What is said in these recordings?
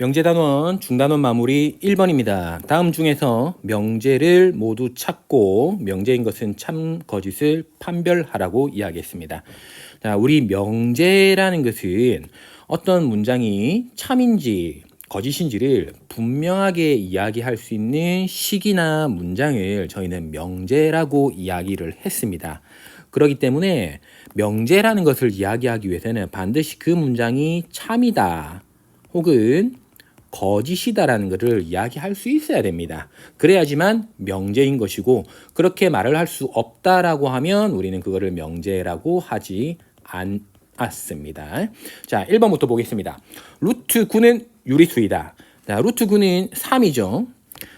명제단원 중단원 마무리 1번입니다. 다음 중에서 명제를 모두 찾고 명제인 것은 참 거짓을 판별하라고 이야기했습니다. 자, 우리 명제라는 것은 어떤 문장이 참인지 거짓인지를 분명하게 이야기할 수 있는 식이나 문장을 저희는 명제라고 이야기를 했습니다. 그렇기 때문에 명제라는 것을 이야기하기 위해서는 반드시 그 문장이 참이다 혹은 거짓이다라는 것을 이야기할 수 있어야 됩니다. 그래야지만 명제인 것이고, 그렇게 말을 할 수 없다라고 하면 우리는 그거를 명제라고 하지 않았습니다. 자, 1번부터 보겠습니다. 루트 9는 유리수이다. 자, 루트 9는 3이죠.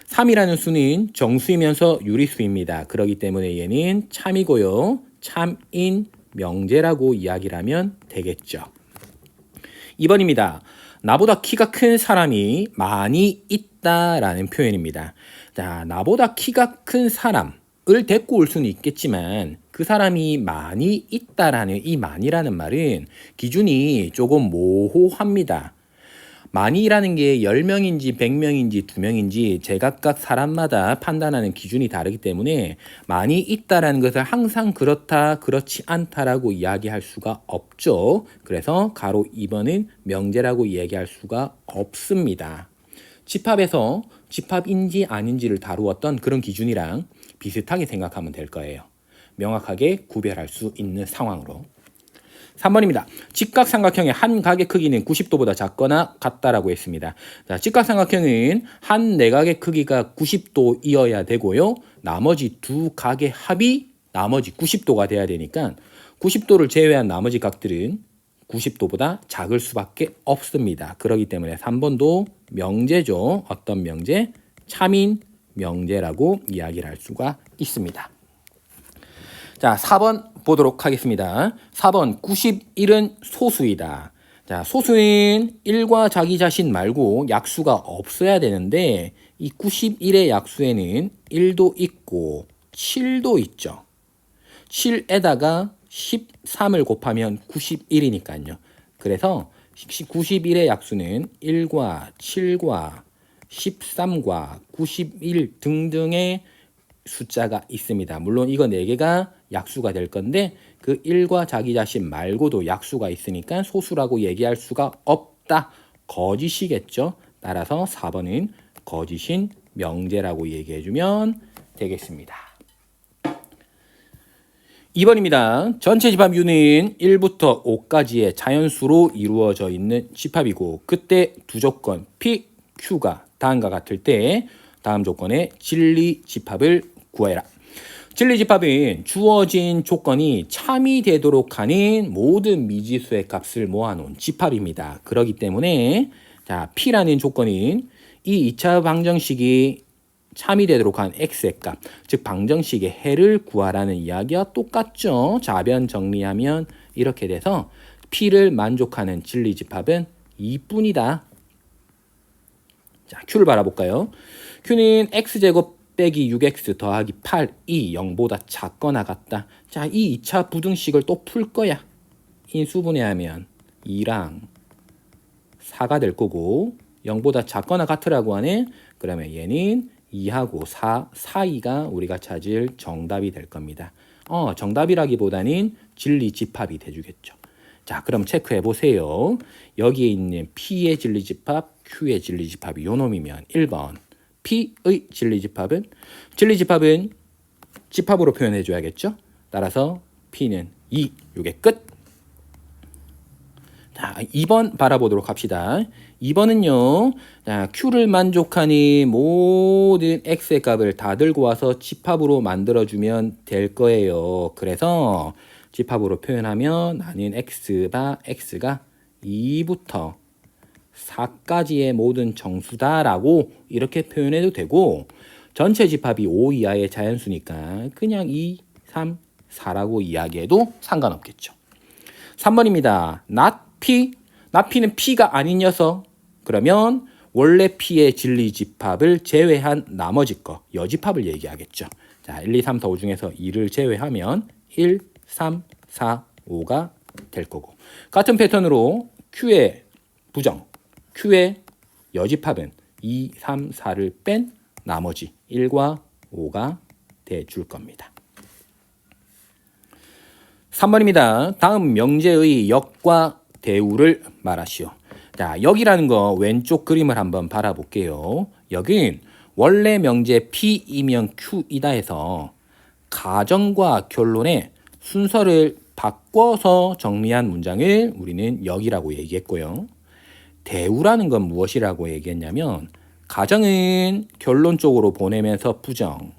3이라는 수는 정수이면서 유리수입니다. 그렇기 때문에 얘는 참이고요. 참인 명제라고 이야기를 하면 되겠죠. 2번입니다. 나보다 키가 큰 사람이 많이 있다라는 표현입니다. 자, 나보다 키가 큰 사람을 데리고 올 수는 있겠지만 그 사람이 많이 있다라는 이 많이라는 말은 기준이 조금 모호합니다. 많이라는 게 10명인지 100명인지 2명인지 제각각 사람마다 판단하는 기준이 다르기 때문에 많이 있다라는 것을 항상 그렇다 그렇지 않다라고 이야기할 수가 없죠. 그래서 가로 2번은 명제라고 이야기할 수가 없습니다. 집합에서 집합인지 아닌지를 다루었던 그런 기준이랑 비슷하게 생각하면 될 거예요. 명확하게 구별할 수 있는 상황으로. 3번입니다. 직각삼각형의 한 각의 크기는 90도보다 작거나 같다라고 했습니다. 자, 직각삼각형은 한 내각의 크기가 90도이어야 되고요. 나머지 두 각의 합이 나머지 90도가 돼야 되니까 90도를 제외한 나머지 각들은 90도보다 작을 수밖에 없습니다. 그렇기 때문에 3번도 명제죠. 어떤 명제? 참인 명제라고 이야기를 할 수가 있습니다. 자, 4번 보도록 하겠습니다. 4번 91은 소수이다. 자, 소수는 1과 자기 자신 말고 약수가 없어야 되는데 이 91의 약수에는 1도 있고 7도 있죠. 7에다가 13을 곱하면 91이니까요. 그래서 91의 약수는 1과 7과 13과 91 등등의 숫자가 있습니다. 물론 이거 4개가 약수가 될 건데 그 1과 자기 자신 말고도 약수가 있으니까 소수라고 얘기할 수가 없다. 거짓이겠죠. 따라서 4번은 거짓인 명제라고 얘기해주면 되겠습니다. 2번입니다. 전체 집합 U는 1부터 5까지의 자연수로 이루어져 있는 집합이고 그때 두 조건 P, Q가 다음과 같을 때 다음 조건의 진리 집합을 구해라. 진리 집합은 주어진 조건이 참이 되도록 하는 모든 미지수의 값을 모아놓은 집합입니다. 그렇기 때문에 자, P라는 조건은 이 2차 방정식이 참이 되도록 한 x의 값, 즉 방정식의 해를 구하라는 이야기와 똑같죠. 좌변 정리하면 이렇게 돼서 P를 만족하는 진리 집합은 2뿐이다. 자, Q를 바라볼까요? Q는 x제곱 빼기 6x 더하기 8이 0보다 작거나 같다. 자, 이 2차 부등식을 또 풀 거야. 인수분해하면 2랑 4가 될 거고 0보다 작거나 같으라고 하네. 그러면 얘는 2하고 4 사이가 우리가 찾을 정답이 될 겁니다. 정답이라기보다는 진리 집합이 돼주겠죠. 자, 그럼 체크해 보세요. 여기에 있는 P의 진리 집합, Q의 진리 집합이 요 놈이면 1번 P의 진리 집합은 집합으로 표현해 줘야겠죠. 따라서 P는 2, 요게 끝. 자, 2번 바라보도록 합시다. 2번은요. 자, Q를 만족하는 모든 X의 값을 다 들고 와서 집합으로 만들어주면 될 거예요. 그래서 집합으로 표현하면 나는 X가 2부터 4까지의 모든 정수다라고 이렇게 표현해도 되고 전체 집합이 5 이하의 자연수니까 그냥 2, 3, 4라고 이야기해도 상관없겠죠. 3번입니다. not P, not P는 P가 아닌 녀석. 그러면 원래 P의 진리 집합을 제외한 나머지 거, 여집합을 얘기하겠죠. 자, 1, 2, 3, 4, 5 중에서 2를 제외하면 1, 3, 4, 5가 될 거고 같은 패턴으로 Q의 부정, Q의 여집합은 2, 3, 4를 뺀 나머지 1과 5가 돼줄 겁니다. 3번입니다. 다음 명제의 역과 대우를 말하시오. 자, 역이라는 거 왼쪽 그림을 한번 바라볼게요. 역은 원래 명제 P이면 Q이다 해서 가정과 결론의 순서를 바꿔서 정리한 문장을 우리는 역이라고 얘기했고요. 대우라는 건 무엇이라고 얘기했냐면 가정은 결론 쪽으로 보내면서 부정,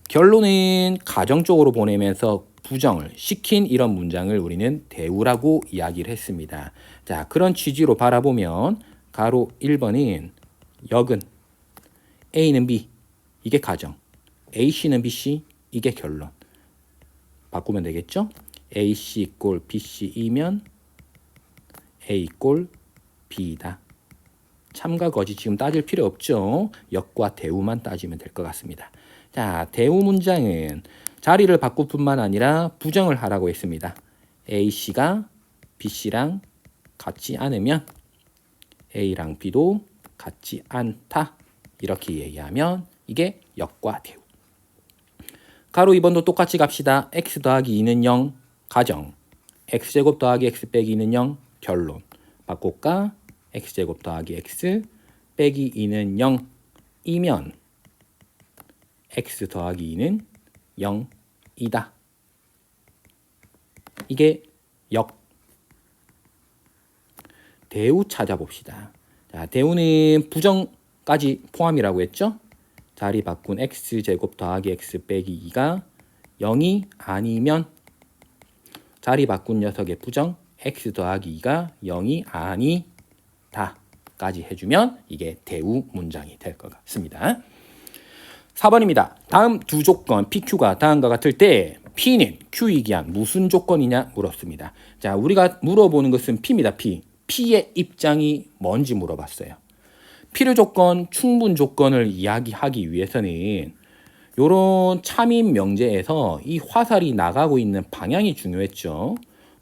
결론은 가정 쪽으로 보내면서 부정을 시킨 이런 문장을 우리는 대우라고 이야기를 했습니다. 자, 그런 취지로 바라보면 가로 1번은 역은 A는 B, 이게 가정, AC는 BC, 이게 결론. 바꾸면 되겠죠? AC 꼴 BC이면 A 꼴 B다. 참과 거짓 지금 따질 필요 없죠. 역과 대우만 따지면 될 것 같습니다. 자, 대우 문장은 자리를 바꿀 뿐만 아니라 부정을 하라고 했습니다. A씨가 B씨랑 같지 않으면 A랑 B도 같지 않다. 이렇게 얘기하면 이게 역과 대우. 가로 2번도 똑같이 갑시다. x 더하기 2는 0, 가정. x제곱 더하기 x 빼기 2는 0, 결론. 바꿀까? x제곱 더하기 x 빼기 2는 0이면 x 더하기 2는 0이다. 이게 역. 대우 찾아봅시다. 자, 대우는 부정까지 포함이라고 했죠? 자리 바꾼 x제곱 더하기 x 빼기 2가 0이 아니면 자리 바꾼 녀석의 부정 x 더하기 2가 0이 아니다까지 해주면 이게 대우 문장이 될 것 같습니다. 4번입니다. 다음 두 조건 PQ가 다음과 같을 때 P는 Q이기 한 무슨 조건이냐 물었습니다. 자, 우리가 물어보는 것은 P입니다. P의 입장이 뭔지 물어봤어요. 필요 조건, 충분 조건을 이야기하기 위해서는 이런 참인 명제에서 이 화살이 나가고 있는 방향이 중요했죠.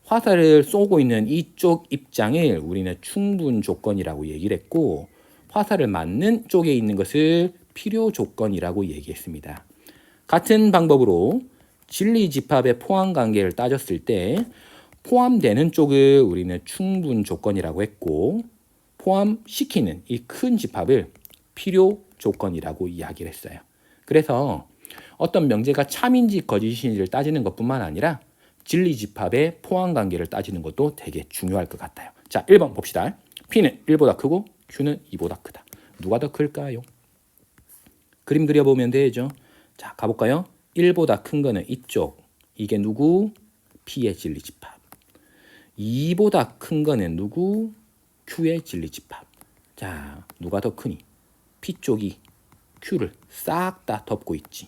화살을 쏘고 있는 이쪽 입장을 우리는 충분 조건이라고 얘기를 했고 화살을 맞는 쪽에 있는 것을 필요 조건이라고 얘기했습니다. 같은 방법으로 진리집합의 포함 관계를 따졌을 때 포함되는 쪽을 우리는 충분 조건이라고 했고 포함시키는 이 큰 집합을 필요 조건이라고 이야기를 했어요. 그래서 어떤 명제가 참인지 거짓인지를 따지는 것뿐만 아니라 진리집합의 포함 관계를 따지는 것도 되게 중요할 것 같아요. 자, 1번 봅시다. P는 1보다 크고 Q는 2보다 크다. 누가 더 클까요? 그림 그려보면 되죠. 자, 가볼까요? 1보다 큰 거는 이쪽. 이게 누구? P의 진리집합. 2보다 큰 거는 누구? Q의 진리집합. 자, 누가 더 크니? P 쪽이 Q를 싹 다 덮고 있지.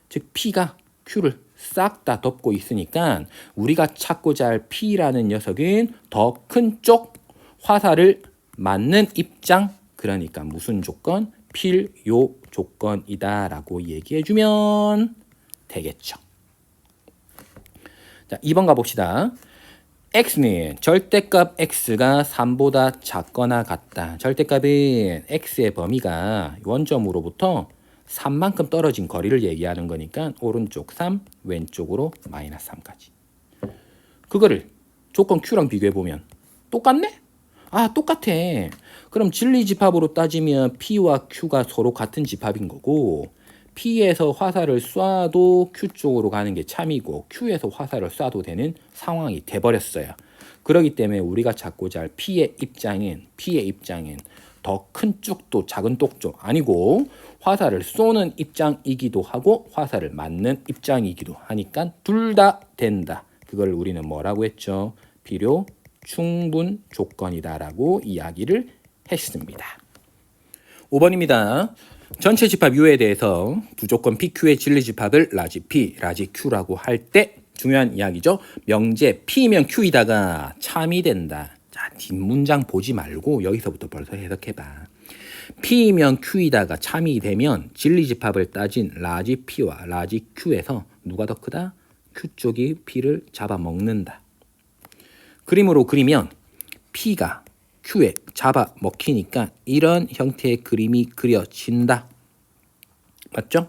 즉 P가 Q를 싹 다 덮고 있으니까 우리가 찾고자 할 P라는 녀석은 더 큰 쪽 화살을 맞는 입장, 그러니까 무슨 조건? 필요 조건이다 라고 얘기해주면 되겠죠. 자, 2번 가봅시다. x는 절대값 x가 3보다 작거나 같다. 절대값은 x의 범위가 원점으로부터 3만큼 떨어진 거리를 얘기하는 거니까 오른쪽 3, 왼쪽으로 마이너스 3까지. 그거를 조건 q랑 비교해보면 똑같네? 아, 똑같아. 그럼 진리집합으로 따지면 p와 q가 서로 같은 집합인 거고 P에서 화살을 쏴도 Q 쪽으로 가는 게 참이고 Q에서 화살을 쏴도 되는 상황이 돼버렸어요. 그렇기 때문에 우리가 찾고자 할 P의 입장은 더 큰 쪽도 작은 쪽도 아니고 화살을 쏘는 입장이기도 하고 화살을 맞는 입장이기도 하니까 둘 다 된다. 그걸 우리는 뭐라고 했죠? 필요 충분 조건이다라고 이야기를 했습니다. 5번입니다. 전체 집합 U에 대해서 부조건 PQ의 진리집합을 라지 P, 라지 Q라고 할 때 중요한 이야기죠. 명제 P면 Q이다가 참이 된다. 자, 뒷문장 보지 말고 여기서부터 벌써 해석해봐. P면 Q이다가 참이 되면 진리집합을 따진 라지 P와 라지 Q에서 누가 더 크다? Q 쪽이 P를 잡아먹는다. 그림으로 그리면 P가 Q에 잡아 먹히니까 이런 형태의 그림이 그려진다. 맞죠?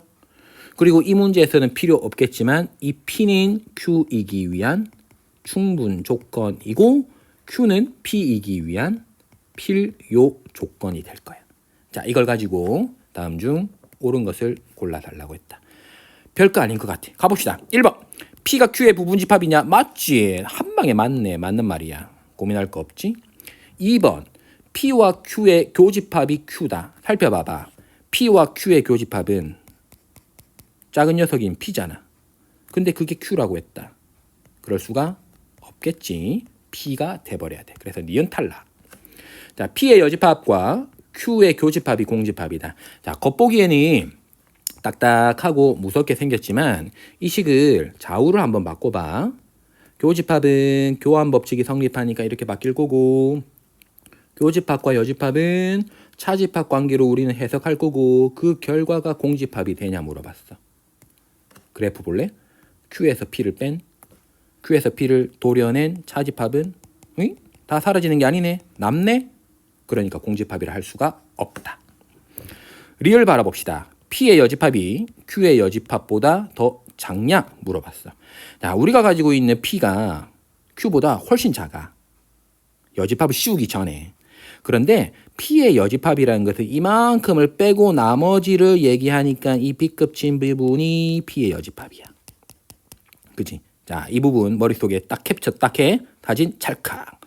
그리고 이 문제에서는 필요 없겠지만 이 P는 Q이기 위한 충분 조건이고 Q는 P이기 위한 필요 조건이 될 거야. 자, 이걸 가지고 다음 중 옳은 것을 골라달라고 했다. 별거 아닌 것 같아. 가봅시다. 1번. P가 Q의 부분집합이냐? 맞지. 한 방에 맞네. 맞는 말이야. 고민할 거 없지. 2번. P와 Q의 교집합이 Q다. 살펴봐봐. P와 Q의 교집합은 작은 녀석인 P잖아. 근데 그게 Q라고 했다. 그럴 수가 없겠지. P가 돼버려야 돼. 그래서 니은 탈락. 자, P의 여집합과 Q의 교집합이 공집합이다. 자, 겉보기에는 딱딱하고 무섭게 생겼지만 이 식을 좌우를 한번 바꿔봐. 교집합은 교환 법칙이 성립하니까 이렇게 바뀔 거고, 교집합과 여집합은 차집합 관계로 우리는 해석할 거고, 그 결과가 공집합이 되냐 물어봤어. 그래프 볼래? Q에서 P를 뺀, Q에서 P를 도려낸 차집합은 다 사라지는 게 아니네. 남네? 그러니까 공집합이라 할 수가 없다. 리을 바라봅시다. P의 여집합이 Q의 여집합보다 더 작냐 물어봤어. 자, 우리가 가지고 있는 P가 Q보다 훨씬 작아. 여집합을 씌우기 전에. 그런데 P의 여집합이라는 것은 이만큼을 빼고 나머지를 얘기하니까 이 B급 진 부분이 P의 여집합이야. 그치? 자, 이 부분 머릿속에 딱 캡처 딱 해. 사진 찰칵.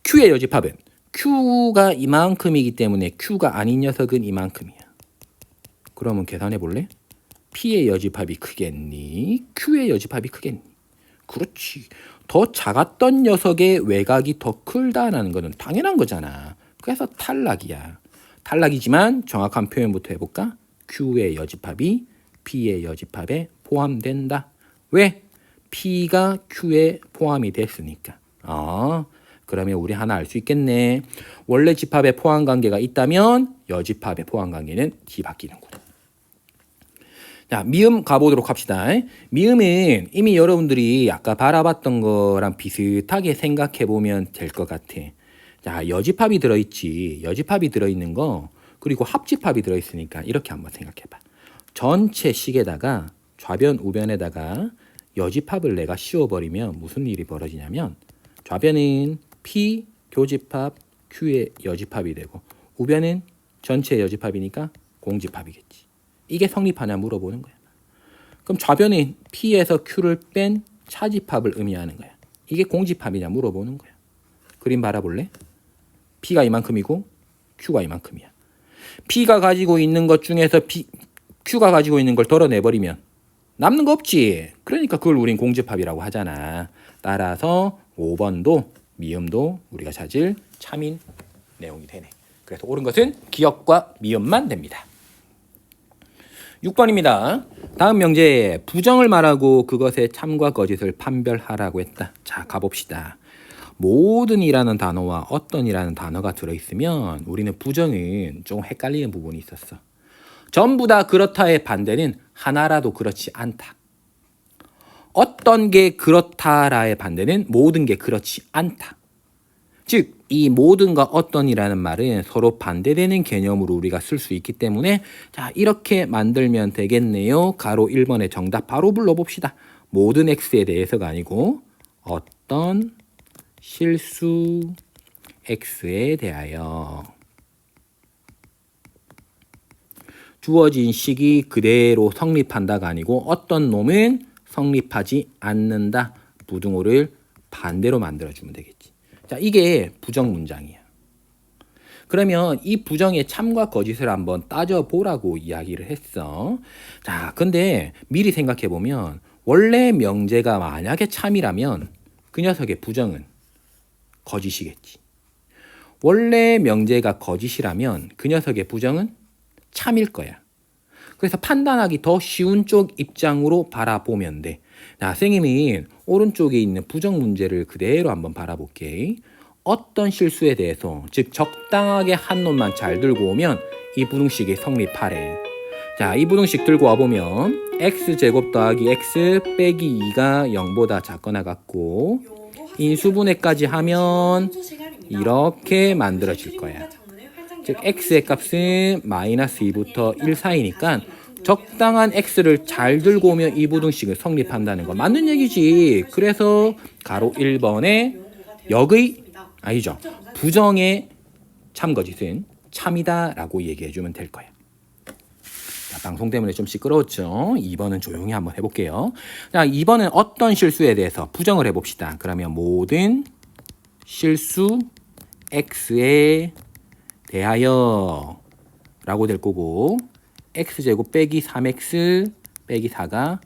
Q의 여집합은 Q가 이만큼이기 때문에 Q가 아닌 녀석은 이만큼이야. 그러면 계산해 볼래? P의 여집합이 크겠니? Q의 여집합이 크겠니? 그렇지. 더 작았던 녀석의 외곽이 더 크다라는 것은 당연한 거잖아. 그래서 탈락이야. 탈락이지만 정확한 표현부터 해볼까? Q의 여집합이 P의 여집합에 포함된다. 왜? P가 Q에 포함이 됐으니까. 그러면 우리 하나 알 수 있겠네. 원래 집합에 포함 관계가 있다면 여집합의 포함 관계는 뒤바뀌는구나. 자, 미음 가보도록 합시다. 미음은 이미 여러분들이 아까 바라봤던 거랑 비슷하게 생각해 보면 될 것 같아. 자, 여집합이 들어있지. 여집합이 들어있는 거, 그리고 합집합이 들어있으니까 이렇게 한번 생각해봐. 전체 식에다가 좌변, 우변에다가 여집합을 내가 씌워버리면 무슨 일이 벌어지냐면 좌변은 P 교집합 Q의 여집합이 되고 우변은 전체 여집합이니까 공집합이겠지. 이게 성립하냐 물어보는 거야. 그럼 좌변은 P에서 Q를 뺀 차집합을 의미하는 거야. 이게 공집합이냐 물어보는 거야. 그림 바라볼래? P가 이만큼이고 Q가 이만큼이야. P가 가지고 있는 것 중에서 Q가 가지고 있는 걸 덜어내버리면 남는 거 없지. 그러니까 그걸 우린 공집합이라고 하잖아. 따라서 5번도 미음도 우리가 찾을 참인 내용이 되네. 그래서 옳은 것은 기역과 미음만 됩니다. 6번입니다. 다음 명제에 부정을 말하고 그것의 참과 거짓을 판별하라고 했다. 자, 가봅시다. 모든이라는 단어와 어떤이라는 단어가 들어있으면 우리는 부정은 좀 헷갈리는 부분이 있었어. 전부 다 그렇다의 반대는 하나라도 그렇지 않다. 어떤 게 그렇다라의 반대는 모든 게 그렇지 않다. 즉, 이 모든과 어떤이라는 말은 서로 반대되는 개념으로 우리가 쓸 수 있기 때문에 자, 이렇게 만들면 되겠네요. 가로 1번의 정답 바로 불러봅시다. 모든 X에 대해서가 아니고 어떤 실수 X에 대하여 주어진 식이 그대로 성립한다가 아니고 어떤 놈은 성립하지 않는다. 부등호를 반대로 만들어주면 되겠지. 자, 이게 부정 문장이야. 그러면 이 부정의 참과 거짓을 한번 따져보라고 이야기를 했어. 자, 근데 미리 생각해보면 원래 명제가 만약에 참이라면 그 녀석의 부정은 거짓이겠지. 원래 명제가 거짓이라면 그 녀석의 부정은 참일 거야. 그래서 판단하기 더 쉬운 쪽 입장으로 바라보면 돼. 자, 선생님은 오른쪽에 있는 부정 문제를 그대로 한번 바라볼게. 어떤 실수에 대해서, 즉 적당하게 한 놈만 잘 들고 오면 이 부등식이 성립하래. 자, 이 부등식 들고 와보면 x제곱 더하기 x 빼기 2가 0보다 작거나 같고 인수분해까지 하면 이렇게 만들어질 거야. 즉 x의 값은 마이너스 2부터 1 사이니까 적당한 x를 잘 들고 오면 이 부등식을 성립한다는 거 맞는 얘기지. 그래서 가로 1번에 역의 아니죠. 부정의 참거짓은 참이다 라고 얘기해 주면 될 거예요. 자, 방송 때문에 좀 시끄러웠죠. 2번은 조용히 한번 해볼게요. 자, 2번은 어떤 실수에 대해서 부정을 해봅시다. 그러면 모든 실수 x에 대하여 라고 될 거고 x제곱 빼기 3x 빼기 4가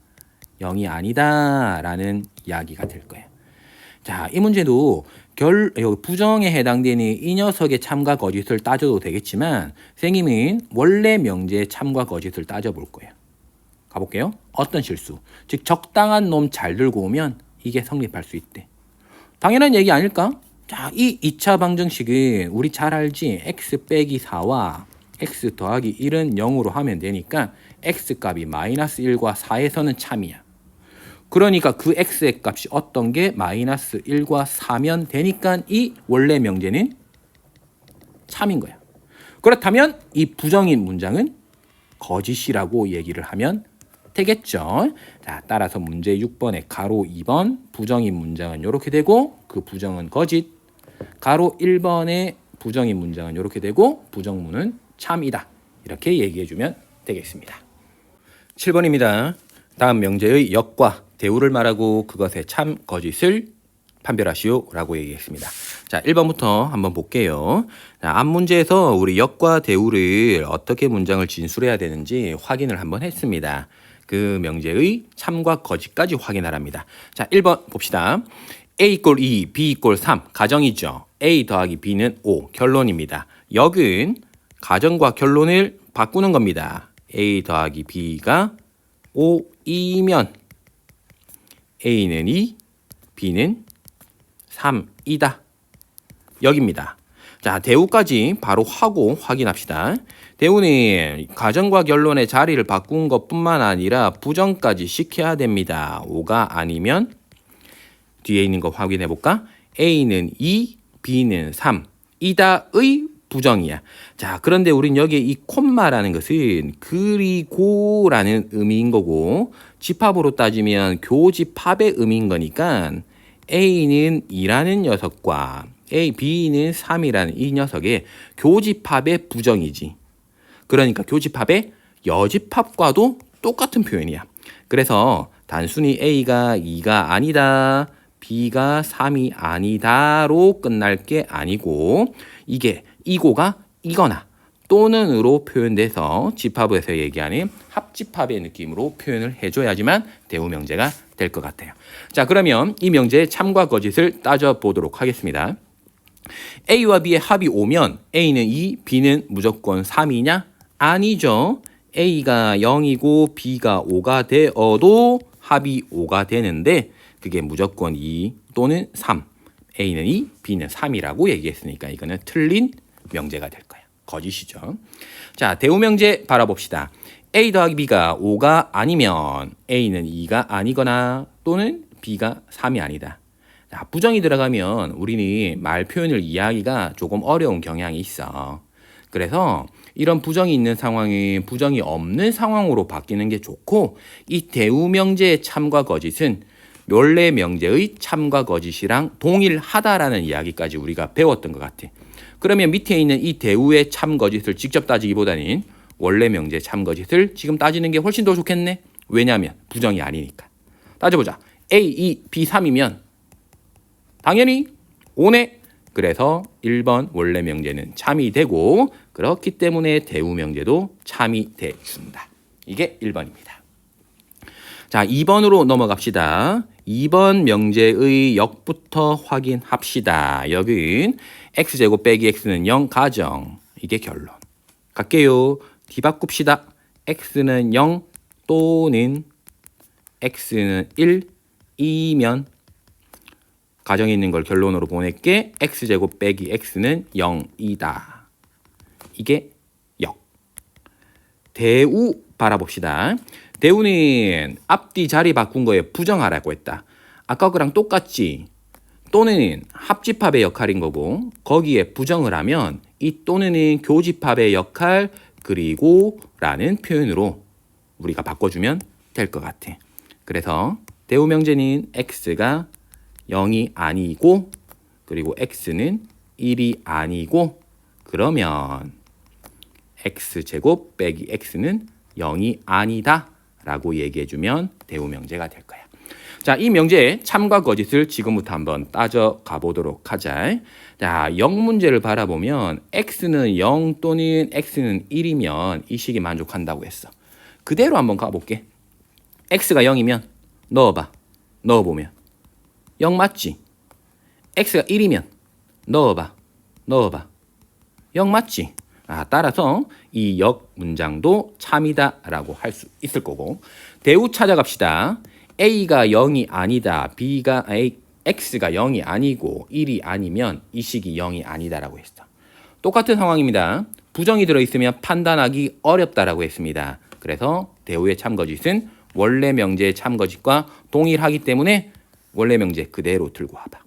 0이 아니다 라는 이야기가 될 거예요. 자, 이 문제도 여기 부정에 해당되는 이 녀석의 참과 거짓을 따져도 되겠지만 선생님은 원래 명제의 참과 거짓을 따져볼 거예요. 가볼게요. 어떤 실수? 즉 적당한 놈 잘 들고 오면 이게 성립할 수 있대. 당연한 얘기 아닐까? 자, 이 2차 방정식은 우리 잘 알지? x 빼기 4와 x 더하기 1은 0으로 하면 되니까 x값이 마이너스 1과 4에서는 참이야. 그러니까 그 x의 값이 어떤 게 마이너스 1과 4면 되니까 이 원래 명제는 참인 거야. 그렇다면 이 부정인 문장은 거짓이라고 얘기를 하면 되겠죠. 자, 따라서 문제 6번에 가로 2번 부정인 문장은 이렇게 되고 그 부정은 거짓. 가로 1번의 부정인 문장은 이렇게 되고 부정문은 참이다. 이렇게 얘기해주면 되겠습니다. 7번입니다. 다음 명제의 역과 대우를 말하고 그것의 참 거짓을 판별하시오 라고 얘기했습니다. 자, 1번부터 한번 볼게요. 자, 앞 문제에서 우리 역과 대우를 어떻게 문장을 진술해야 되는지 확인을 한번 했습니다. 그 명제의 참과 거짓까지 확인하랍니다. 자, 1번 봅시다. A = 2, B = 3 가정이죠. A 더하기 B는 5 결론입니다. 역은 가정과 결론을 바꾸는 겁니다. A 더하기 B가 5이면 A는 2, B는 3이다. 여기입니다. 자, 대우까지 바로 하고 확인합시다. 대우는 가정과 결론의 자리를 바꾼 것뿐만 아니라 부정까지 시켜야 됩니다. 5가 아니면 뒤에 있는 거 확인해 볼까? A는 2, B는 3, 이다의 부정이야. 자, 그런데 우린 여기에 이 콤마라는 것은 그리고라는 의미인 거고 집합으로 따지면 교집합의 의미인 거니까 A는 2라는 녀석과 B는 3이라는 이 녀석의 교집합의 부정이지. 그러니까 교집합의 여집합과도 똑같은 표현이야. 그래서 단순히 A가 2가 아니다, B가 3이 아니다로 끝날 게 아니고 이게 이고가 이거나 또는으로 표현돼서 집합에서 얘기하는 합집합의 느낌으로 표현을 해줘야지만 대우 명제가 될 것 같아요. 자, 그러면 이 명제의 참과 거짓을 따져보도록 하겠습니다. A와 B의 합이 5면 A는 2, B는 무조건 3이냐? 아니죠. A가 0이고 B가 5가 되어도 합이 5가 되는데 그게 무조건 2 또는 3. A는 2, B는 3이라고 얘기했으니까 이거는 틀린 명제가 될 거야. 거짓이죠. 자, 대우 명제 바라봅시다. A 더하기 B가 5가 아니면 A는 2가 아니거나 또는 B가 3이 아니다. 자, 부정이 들어가면 우리는 말 표현을 이해하기가 조금 어려운 경향이 있어. 그래서 이런 부정이 있는 상황이 부정이 없는 상황으로 바뀌는 게 좋고 이 대우 명제의 참과 거짓은 원래 명제의 참과 거짓이랑 동일하다라는 이야기까지 우리가 배웠던 것 같아. 그러면 밑에 있는 이 대우의 참 거짓을 직접 따지기보다는 원래 명제 참 거짓을 지금 따지는 게 훨씬 더 좋겠네. 왜냐하면 부정이 아니니까. 따져보자. A, 2, B, 3이면 당연히 5네. 그래서 1번 원래 명제는 참이 되고 그렇기 때문에 대우 명제도 참이 돼준다. 이게 1번입니다. 자, 2번으로 넘어갑시다. 2번 명제의 역부터 확인합시다. 여긴 x제곱 빼기 x는 0 가정. 이게 결론. 갈게요. 뒤바꿉시다. x는 0 또는 x는 1이면 가정에 있는 걸 결론으로 보낼게. x제곱 빼기 x는 0이다. 이게 역. 대우 바라봅시다. 대우는 앞뒤 자리 바꾼 거에 부정하라고 했다. 아까 거랑 똑같지. 또는 합집합의 역할인 거고 거기에 부정을 하면 이 또는은 교집합의 역할 그리고 라는 표현으로 우리가 바꿔주면 될 것 같아. 그래서 대우명제는 x가 0이 아니고 그리고 x는 1이 아니고 그러면 x제곱 빼기 x는 0이 아니다 라고 얘기해주면 대우명제가 될 거야. 자, 이 명제의 참과 거짓을 지금부터 한번 따져가 보도록 하자. 자, 0 문제를 바라보면 x는 0 또는 x는 1이면 이 식이 만족한다고 했어. 그대로 한번 가볼게. x가 0이면 넣어봐. 넣어보면 0 맞지? x가 1이면 넣어봐. 넣어봐. 0 맞지? 따라서 이 역 문장도 참이다 라고 할 수 있을 거고 대우 찾아갑시다. A가 0이 아니다. X가 0이 아니고 1이 아니면 이 식이 0이 아니다라고 했어. 똑같은 상황입니다. 부정이 들어있으면 판단하기 어렵다라고 했습니다. 그래서 대우의 참거짓은 원래 명제의 참거짓과 동일하기 때문에 원래 명제 그대로 들고 와봐.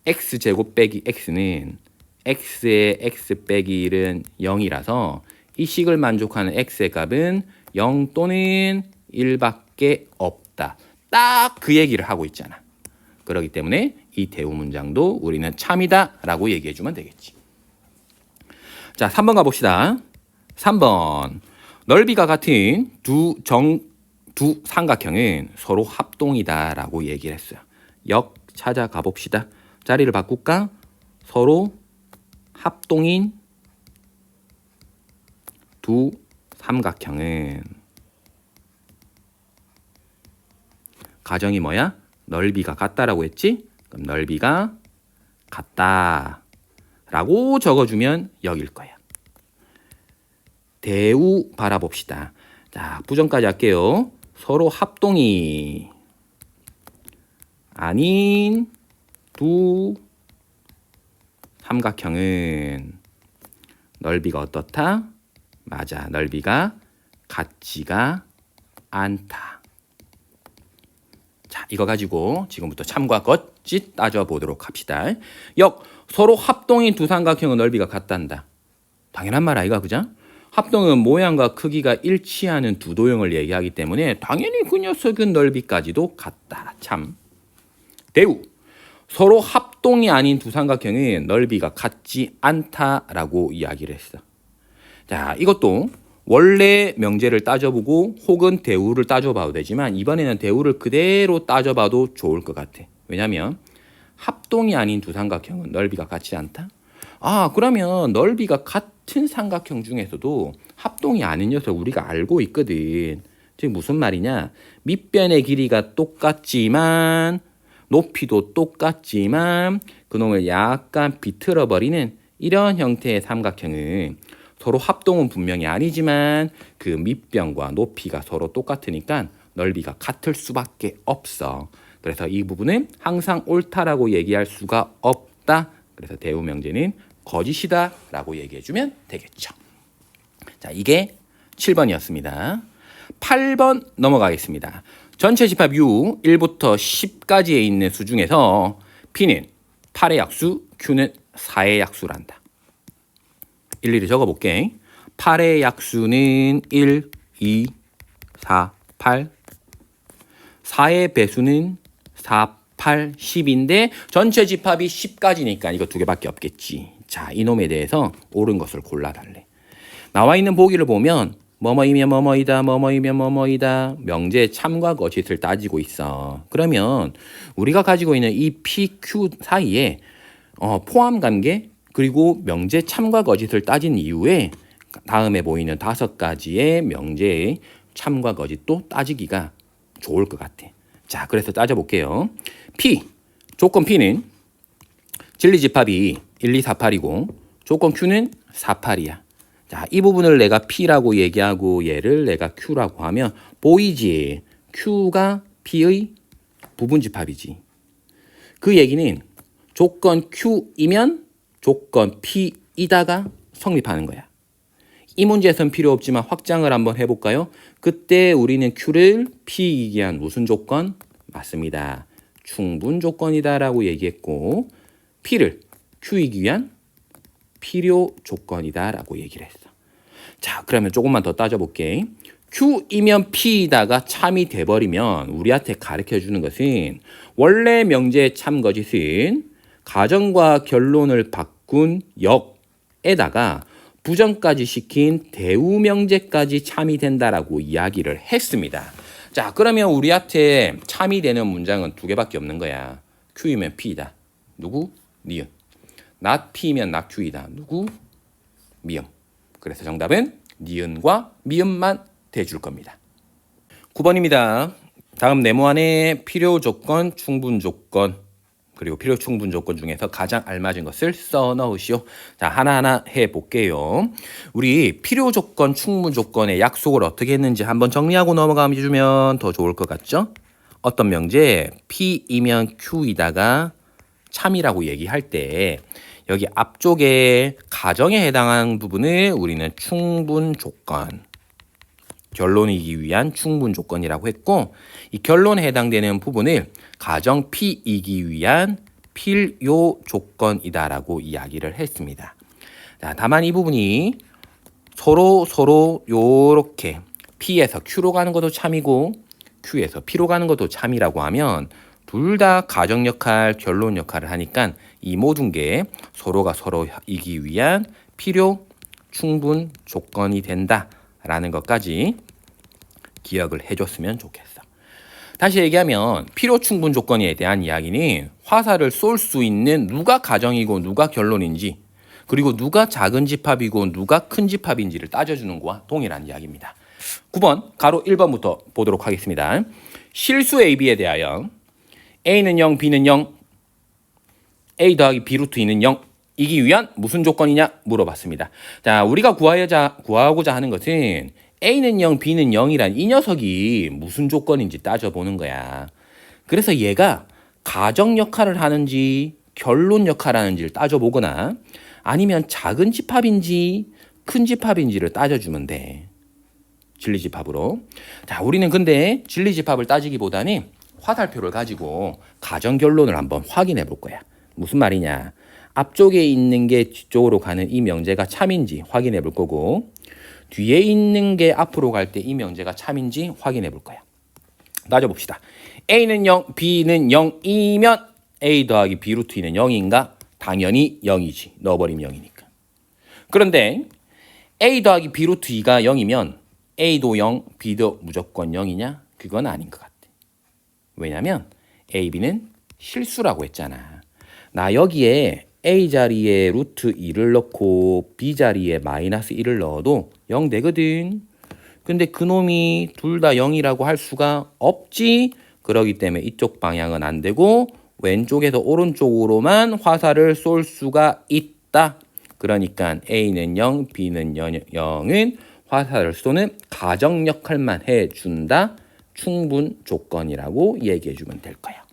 X제곱 빼기 X는 X의 X 빼기 1은 0이라서 이 식을 만족하는 X의 값은 0 또는 1밖에 없다. 딱 그 얘기를 하고 있잖아. 그렇기 때문에 이 대우 문장도 우리는 참이다 라고 얘기해 주면 되겠지. 자, 3번 가봅시다. 3번. 넓이가 같은 두 삼각형은 서로 합동이다 라고 얘기를 했어요. 역 찾아가 봅시다. 자리를 바꿀까? 서로 합동인 두 삼각형은 가정이 뭐야? 넓이가 같다라고 했지? 그럼 넓이가 같다라고 적어주면 여길 거야. 대우 바라봅시다. 자, 부정까지 할게요. 서로 합동이 아닌 두 삼각형은 넓이가 어떻다? 맞아, 넓이가 같지가 않다. 자, 이거 가지고 지금부터 참과 거짓 따져보도록 합시다. 역, 서로 합동인 두 삼각형은 넓이가 같단다. 당연한 말 아이가, 그죠? 합동은 모양과 크기가 일치하는 두 도형을 얘기하기 때문에 당연히 그 녀석은 넓이까지도 같다. 참. 대우, 서로 합동이 아닌 두 삼각형은 넓이가 같지 않다라고 이야기를 했어. 자, 이것도 원래 명제를 따져보고 혹은 대우를 따져봐도 되지만 이번에는 대우를 그대로 따져봐도 좋을 것 같아. 왜냐하면 합동이 아닌 두 삼각형은 넓이가 같지 않다? 그러면 넓이가 같은 삼각형 중에서도 합동이 아닌 녀석 우리가 알고 있거든. 즉 무슨 말이냐? 밑변의 길이가 똑같지만 높이도 똑같지만 그놈을 약간 비틀어버리는 이런 형태의 삼각형은 서로 합동은 분명히 아니지만 그 밑변과 높이가 서로 똑같으니까 넓이가 같을 수밖에 없어. 그래서 이 부분은 항상 옳다라고 얘기할 수가 없다. 그래서 대우 명제는 거짓이다 라고 얘기해주면 되겠죠. 자, 이게 7번이었습니다. 8번 넘어가겠습니다. 전체 집합 U 1부터 10까지에 있는 수 중에서 P는 8의 약수, Q는 4의 약수란다. 일일이 적어볼게. 8의 약수는 1, 2, 4, 8. 4의 배수는 4, 8, 10인데 전체 집합이 10까지니까 이거 두 개밖에 없겠지. 자, 이놈에 대해서 옳은 것을 골라달래. 나와 있는 보기를 보면 뭐뭐이면 뭐뭐이다, 뭐뭐이면 뭐뭐이다. 명제 참과 거짓을 따지고 있어. 그러면 우리가 가지고 있는 이 P, Q 사이에 포함관계 그리고 명제 참과 거짓을 따진 이후에 다음에 보이는 5가지의 명제의 참과 거짓도 따지기가 좋을 것 같아. 자, 그래서 따져볼게요. P, 조건 P는 진리집합이 1, 2, 4, 8이고 조건 Q는 4, 8이야. 자, 이 부분을 내가 P라고 얘기하고 얘를 내가 Q라고 하면 보이지? Q가 P의 부분집합이지. 그 얘기는 조건 Q이면 조건 P이다가 성립하는 거야. 이 문제에선 필요 없지만 확장을 한번 해볼까요? 그때 우리는 Q를 P이기 위한 무슨 조건? 맞습니다. 충분 조건이다라고 얘기했고 P를 Q이기 위한 필요 조건이다라고 얘기를 했어. 자, 그러면 조금만 더 따져볼게. Q이면 P이다가 참이 돼버리면 우리한테 가르쳐주는 것은 원래 명제의 참 거짓은 가정과 결론을 바꾼 역에다가 부정까지 시킨 대우 명제까지 참이 된다라고 이야기를 했습니다. 자, 그러면 우리한테 참이 되는 문장은 두 개밖에 없는 거야. Q이면 P이다. 누구? 니은. not P면 not Q이다. 누구? 미음. 그래서 정답은 니은과 미음만 대줄 겁니다. 9번입니다. 다음 네모 안에 필요 조건, 충분 조건, 그리고 필요 충분 조건 중에서 가장 알맞은 것을 써 넣으시오. 자, 하나하나 해볼게요. 우리 필요 조건, 충분 조건의 약속을 어떻게 했는지 한번 정리하고 넘어가 주면 더 좋을 것 같죠? 어떤 명제 P이면 Q이다가 참이라고 얘기할 때 여기 앞쪽에 가정에 해당하는 부분을 우리는 충분 조건, 결론이기 위한 충분 조건이라고 했고 이 결론에 해당되는 부분을 가정 P이기 위한 필요 조건이다라고 이야기를 했습니다. 자, 다만 이 부분이 서로 요렇게 P에서 Q로 가는 것도 참이고 Q에서 P로 가는 것도 참이라고 하면 둘 다 가정 역할, 결론 역할을 하니까 이 모든 게 서로가 서로이기 위한 필요 충분 조건이 된다라는 것까지 기억을 해줬으면 좋겠어. 다시 얘기하면 필요 충분 조건에 대한 이야기는 화살을 쏠 수 있는 누가 가정이고 누가 결론인지 그리고 누가 작은 집합이고 누가 큰 집합인지를 따져주는 거와 동일한 이야기입니다. 9번 가로 1번부터 보도록 하겠습니다. 실수 AB에 대하여 A는 0, B는 0, A 더하기 B 루트 2는 0 이기 위한 무슨 조건이냐 물어봤습니다. 자, 우리가 구하고자 하는 것은 A는 0, B는 0이란 이 녀석이 무슨 조건인지 따져보는 거야. 그래서 얘가 가정 역할을 하는지 결론 역할을 하는지를 따져보거나 아니면 작은 집합인지 큰 집합인지를 따져주면 돼. 진리집합으로. 자, 우리는 근데 진리집합을 따지기보다는 화살표를 가지고 가정 결론을 한번 확인해 볼 거야. 무슨 말이냐. 앞쪽에 있는 게 뒤쪽으로 가는 이 명제가 참인지 확인해 볼 거고 뒤에 있는 게 앞으로 갈 때 이 명제가 참인지 확인해 볼 거야. 따져봅시다. A는 0, B는 0이면 A 더하기 B 루트 2는 0인가? 당연히 0이지. 넣어버리면 0이니까. 그런데 A 더하기 B 루트 2가 0이면 A도 0, B도 무조건 0이냐? 그건 아닌 것 같아. 왜냐면 A, B는 실수라고 했잖아. 나 여기에 A 자리에 루트 2를 넣고 B 자리에 마이너스 1을 넣어도 0 되거든. 근데 그놈이 둘 다 0이라고 할 수가 없지. 그러기 때문에 이쪽 방향은 안 되고 왼쪽에서 오른쪽으로만 화살을 쏠 수가 있다. 그러니까 A는 0, B는 0은 화살을 쏘는 가정 역할만 해준다. 충분 조건이라고 얘기해 주면 될 거야.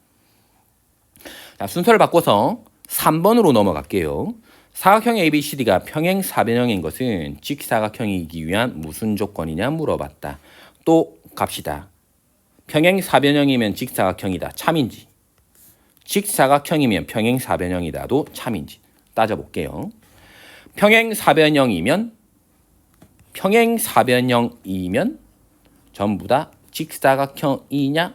자, 순서를 바꿔서 3번으로 넘어갈게요. 사각형 ABCD가 평행 사변형인 것은 직사각형이기 위한 무슨 조건이냐 물어봤다. 또 갑시다. 평행 사변형이면 직사각형이다. 참인지. 직사각형이면 평행 사변형이다도 참인지 따져볼게요. 평행 사변형이면 전부 다 직사각형이냐?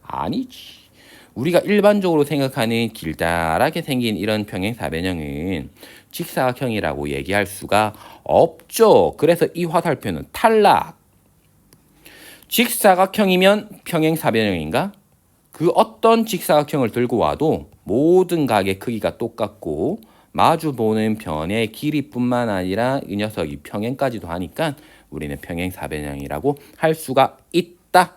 아니지. 우리가 일반적으로 생각하는 길다랗게 생긴 이런 평행사변형은 직사각형이라고 얘기할 수가 없죠. 그래서 이 화살표는 탈락. 직사각형이면 평행사변형인가? 그 어떤 직사각형을 들고 와도 모든 각의 크기가 똑같고 마주보는 변의 길이뿐만 아니라 이 녀석이 평행까지도 하니까 우리는 평행사변형이라고 할 수가 있다.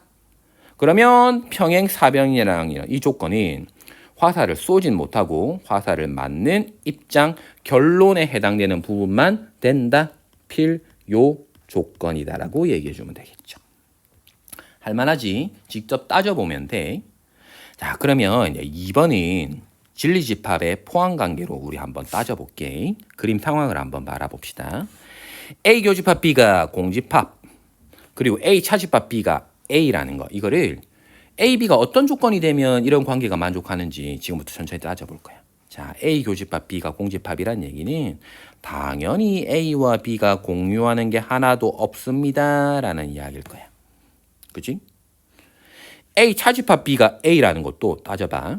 그러면 평행사변형이라는 이 조건은 화살을 쏘진 못하고 화살을 맞는 입장, 결론에 해당되는 부분만 된다. 필요 조건이다라고 얘기해 주면 되겠죠. 할만하지? 직접 따져보면 돼. 자, 그러면 2번은 진리집합의 포함관계로 우리 한번 따져볼게. 그림 상황을 한번 바라봅시다. A 교집합 B가 공집합, 그리고 A 차집합 B가 A라는 거. 이거를 A, B가 어떤 조건이 되면 이런 관계가 만족하는지 지금부터 천천히 따져볼 거야. 자, A 교집합, B가 공집합이란 얘기는 당연히 A와 B가 공유하는 게 하나도 없습니다 라는 이야기일 거야. 그치? A 차집합 B가 A라는 것도 따져봐.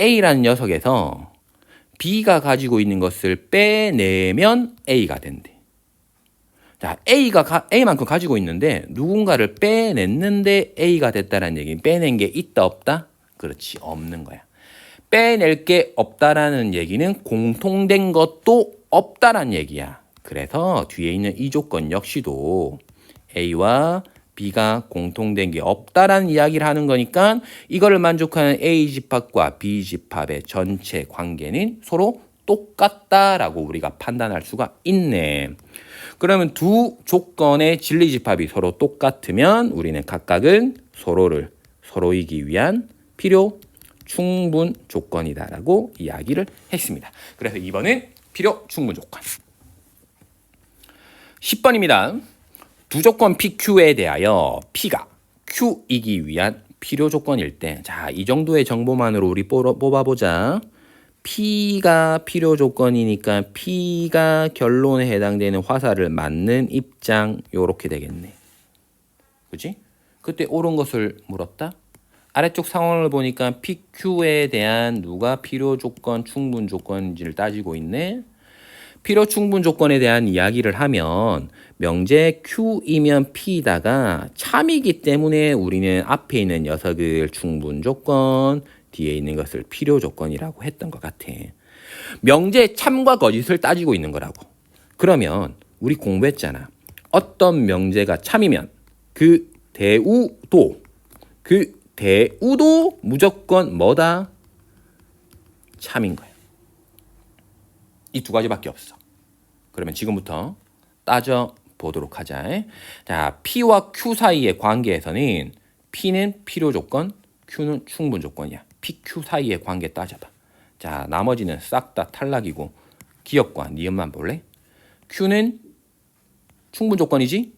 A라는 녀석에서 B가 가지고 있는 것을 빼내면 A가 된대. 자, A가 A만큼 가지고 있는데 누군가를 빼냈는데 A가 됐다는 얘기는 빼낸 게 있다 없다? 그렇지, 없는 거야. 빼낼 게 없다라는 얘기는 공통된 것도 없다라는 얘기야. 그래서 뒤에 있는 이 조건 역시도 A와 B가 공통된 게 없다라는 이야기를 하는 거니까 이거를 만족하는 A 집합과 B 집합의 전체 관계는 서로 똑같다라고 우리가 판단할 수가 있네. 그러면 두 조건의 진리 집합이 서로 똑같으면 우리는 각각은 서로이기 위한 필요 충분 조건이다라고 이야기를 했습니다. 그래서 2번은 필요 충분 조건. 10번입니다. 두 조건 PQ에 대하여 P가 Q이기 위한 필요 조건일 때, 자, 이 정도의 정보만으로 우리 뽑아보자. P가 필요 조건이니까 P가 결론에 해당되는 화살을 맞는 입장, 요렇게 되겠네. 그치? 그때 옳은 것을 물었다. 아래쪽 상황을 보니까 PQ에 대한 누가 필요 조건, 충분 조건인지를 따지고 있네. 필요 충분 조건에 대한 이야기를 하면 명제 Q이면 P다가 참이기 때문에 우리는 앞에 있는 녀석을 충분 조건, 뒤에 있는 것을 필요 조건이라고 했던 것 같아. 명제 참과 거짓을 따지고 있는 거라고. 그러면 우리 공부했잖아. 어떤 명제가 참이면 그 대우도 무조건 뭐다? 참인 거야. 이 두 가지밖에 없어. 그러면 지금부터 따져보도록 하자. 자, P와 Q 사이의 관계에서는 P는 필요 조건, Q는 충분 조건이야. PQ 사이의 관계 따져봐. 자, 나머지는 싹 다 탈락이고 기억과 니은만 볼래? Q는 충분 조건이지?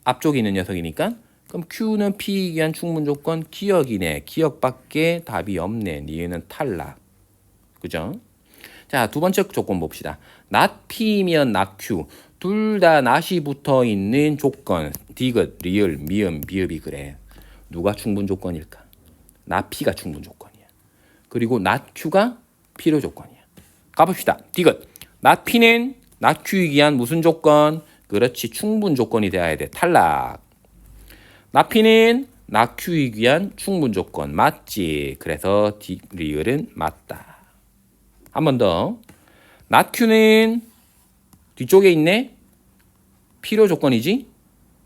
앞쪽에 있는 녀석이니까. 그럼 Q는 P에 의한 충분 조건, 기억이네. 기억밖에 답이 없네. 니은은 탈락. 그죠? 자, 두 번째 조건 봅시다. not P면 not Q. 둘 다 not이 붙어 있는 조건. 디귿, 리을, 미음, 비읍이 그래. 누가 충분 조건일까? not P가 충분 조건이야. 그리고 not Q가 필요 조건이야. 가봅시다. 디귿. not P는 not Q이기 위한 무슨 조건? 그렇지, 충분 조건이 돼야 돼. 탈락. not P는 not Q이기 위한 충분 조건. 맞지. 그래서 리을은 맞다. 한 번 더. not Q는 뒤쪽에 있네. 필요 조건이지.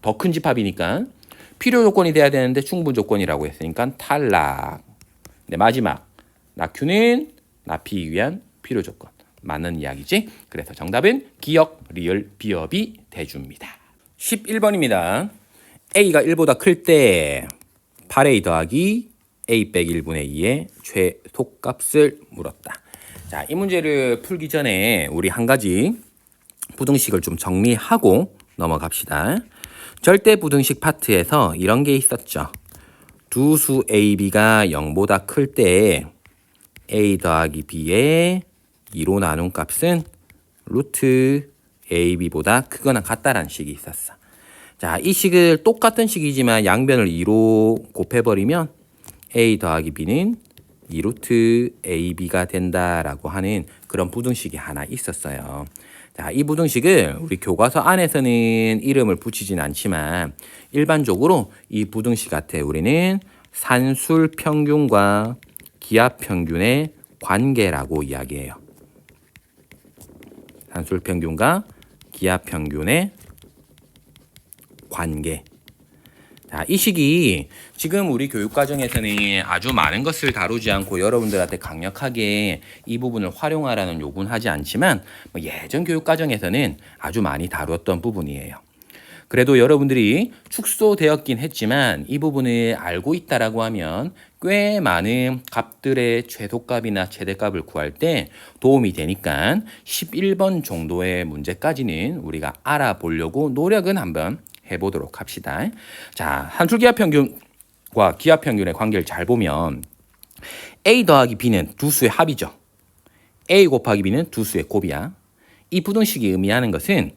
더 큰 집합이니까. 필요 조건이 돼야 되는데 충분 조건이라고 했으니까 탈락. 네, 마지막. not Q는 not P이기 위한 필요 조건. 맞는 이야기지. 그래서 정답은 기억, 리을, 비읍이 돼줍니다. 11번입니다. A가 1보다 클 때 8A 더하기 A 빼기 1분의 2의 최소값을 물었다. 자, 이 문제를 풀기 전에 우리 한 가지 부등식을 좀 정리하고 넘어갑시다. 절대 부등식 파트에서 이런 게 있었죠. 두 수 A, B가 0보다 클 때 A 더하기 B의 2로 나눈 값은 루트 A, B보다 크거나 같다라는 식이 있었어. 자, 이 식을 똑같은 식이지만 양변을 2로 곱해버리면 A 더하기 B는 2루트 AB가 된다라고 하는 그런 부등식이 하나 있었어요. 자, 이 부등식을 우리 교과서 안에서는 이름을 붙이진 않지만 일반적으로 이 부등식한테 우리는 산술 평균과 기하 평균의 관계라고 이야기해요. 산술 평균과 기하 평균의 관계. 자, 이 식이 지금 우리 교육과정에서는 아주 많은 것을 다루지 않고 여러분들한테 강력하게 이 부분을 활용하라는 요구는 하지 않지만 예전 교육과정에서는 아주 많이 다루었던 부분이에요. 그래도 여러분들이 축소되었긴 했지만 이 부분을 알고 있다라고 하면 꽤 많은 값들의 최소값이나 최대값을 구할 때 도움이 되니까 11번 정도의 문제까지는 우리가 알아보려고 노력은 한번 해보도록 합시다. 자, 산술기하 평균 기하평균의 관계를 잘 보면 A 더하기 B는 두 수의 합이죠. A 곱하기 B는 두 수의 곱이야. 이 부등식이 의미하는 것은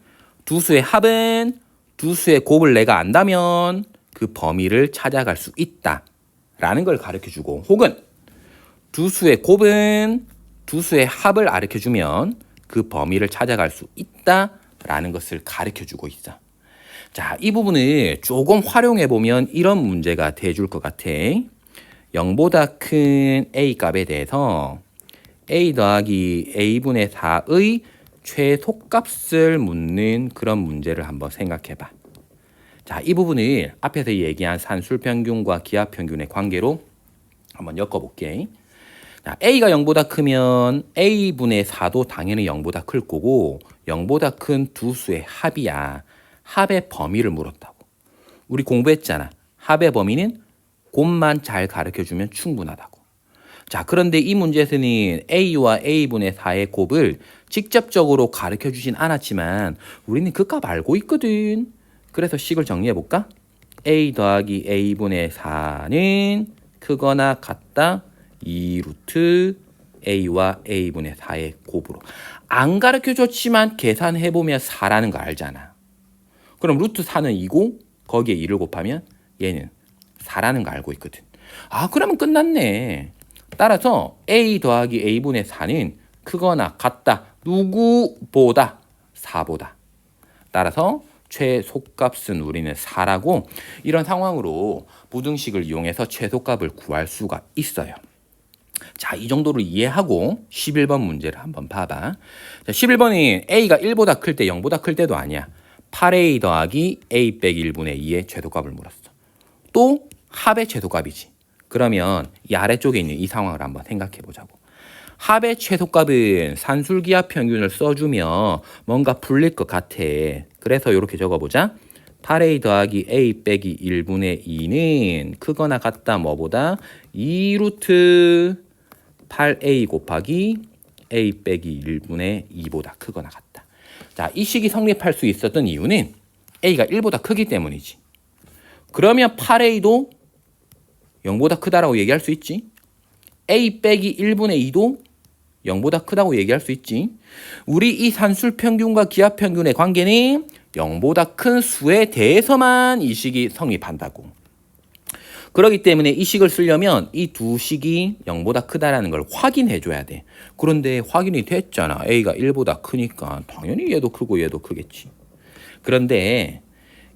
두 수의 합은 두 수의 곱을 내가 안다면 그 범위를 찾아갈 수 있다라는 걸 가르쳐주고, 혹은 두 수의 곱은 두 수의 합을 가르쳐주면 그 범위를 찾아갈 수 있다라는 것을 가르쳐주고 있어. 자, 이 부분을 조금 활용해 보면 이런 문제가 돼줄 것 같아. 0보다 큰 A 값에 대해서 A 더하기 A분의 4의 최소값을 묻는 그런 문제를 한번 생각해 봐. 자, 이 부분을 앞에서 얘기한 산술평균과 기하평균의 관계로 한번 엮어볼게. 자, A가 0보다 크면 A분의 4도 당연히 0보다 클 거고 0보다 큰 두 수의 합이야. 합의 범위를 물었다고. 우리 공부했잖아. 합의 범위는 곱만 잘 가르쳐주면 충분하다고. 자, 그런데 이 문제에서는 A와 A분의 4의 곱을 직접적으로 가르쳐주진 않았지만 우리는 그 값 알고 있거든. 그래서 식을 정리해볼까? A 더하기 A분의 4는 크거나 같다 2루트 A와 A분의 4의 곱으로. 안 가르쳐줬지만 계산해보면 4라는 거 알잖아. 그럼 루트 4는 2고 거기에 2를 곱하면 얘는 4라는 거 알고 있거든. 아, 그러면 끝났네. 따라서 A 더하기 A분의 4는 크거나 같다. 누구보다? 4보다. 따라서 최소값은 우리는 4라고, 이런 상황으로 부등식을 이용해서 최소값을 구할 수가 있어요. 자, 이 정도로 이해하고 11번 문제를 한번 봐봐. 자, 11번이 A가 1보다 클 때 0보다 클 때도 아니야. 8A 더하기 A 빼기 1분의 2의 최소값을 물었어. 또 합의 최소값이지. 그러면 이 아래쪽에 있는 이 상황을 한번 생각해 보자고. 합의 최소값은 산술기하 평균을 써주면 뭔가 풀릴 것 같아. 그래서 이렇게 적어보자. 8A 더하기 A 빼기 1분의 2는 크거나 같다 뭐보다 2루트 8A 곱하기 A 빼기 1분의 2보다 크거나 같다. 자, 이 식이 성립할 수 있었던 이유는 A가 1보다 크기 때문이지. 그러면 8A도 0보다 크다라고 얘기할 수 있지. A 빼기 1분의 2도 0보다 크다고 얘기할 수 있지. 우리 이 산술평균과 기하평균의 관계는 0보다 큰 수에 대해서만 이 식이 성립한다고. 그렇기 때문에 이 식을 쓰려면 이 두 식이 0보다 크다라는 걸 확인해 줘야 돼. 그런데 확인이 됐잖아. A가 1보다 크니까 당연히 얘도 크고 얘도 크겠지. 그런데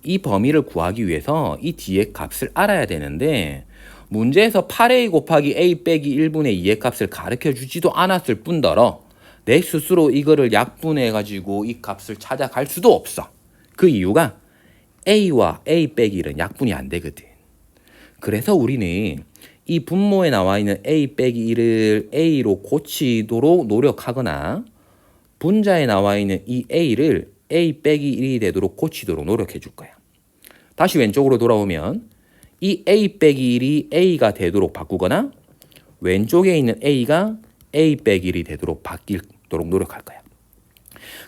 이 범위를 구하기 위해서 이 뒤에 값을 알아야 되는데 문제에서 8A 곱하기 A 빼기 1분의 2의 값을 가르쳐 주지도 않았을 뿐더러 내 스스로 이거를 약분해 가지고 이 값을 찾아갈 수도 없어. 그 이유가 A와 A 빼기 1은 약분이 안 되거든. 그래서 우리는 이 분모에 나와 있는 A 빼기 1을 A로 고치도록 노력하거나 분자에 나와 있는 이 A를 A 빼기 1이 되도록 고치도록 노력해 줄 거야. 다시 왼쪽으로 돌아오면 이 A 빼기 1이 A가 되도록 바꾸거나 왼쪽에 있는 A가 A 빼기 1이 되도록 바뀌도록 노력할 거야.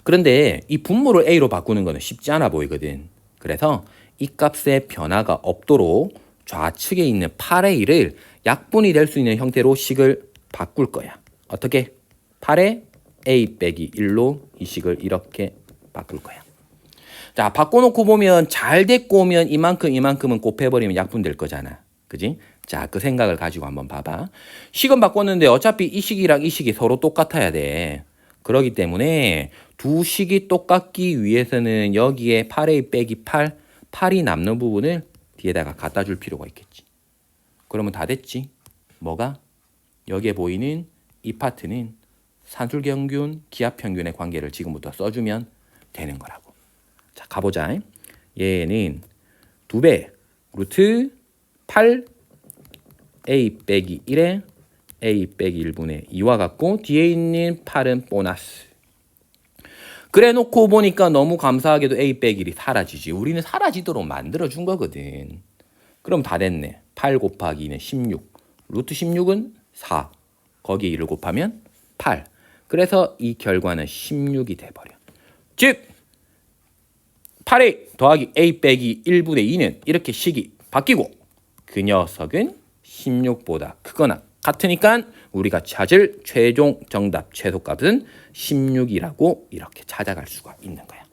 그런데 이 분모를 A로 바꾸는 거는 쉽지 않아 보이거든. 그래서 이 값에 변화가 없도록 좌측에 있는 8A를 약분이 될 수 있는 형태로 식을 바꿀 거야. 어떻게? 8에 A 빼기 1로 이 식을 이렇게 바꿀 거야. 자, 바꿔놓고 보면 잘 됐고 오면 이만큼은 곱해버리면 약분될 거잖아. 그지? 자, 그 생각을 가지고 한번 봐봐. 식은 바꿨는데 어차피 이 식이랑 이 식이 서로 똑같아야 돼. 그렇기 때문에 두 식이 똑같기 위해서는 여기에 8A 빼기 8이 남는 부분을 뒤에다가 갖다 줄 필요가 있겠지. 그러면 다 됐지. 뭐가? 여기에 보이는 이 파트는 산술평균, 기하평균의 관계를 지금부터 써주면 되는 거라고. 자, 가보자. 얘는 2배 루트 8 A 빼기 1에 A 빼기 1분의 2와 같고 뒤에 있는 8은 보너스. 그래 놓고 보니까 너무 감사하게도 A 빼기 1이 사라지지. 우리는 사라지도록 만들어준 거거든. 그럼 다 됐네. 8 곱하기 2는 16. 루트 16은 4. 거기에 1을 곱하면 8. 그래서 이 결과는 16이 돼버려. 즉 8A 더하기 A 빼기 1분의 2는 이렇게 식이 바뀌고 그 녀석은 16보다 크거나 같으니까 우리가 찾을 최종 정답 최소값은 16이라고 이렇게 찾아갈 수가 있는 거야.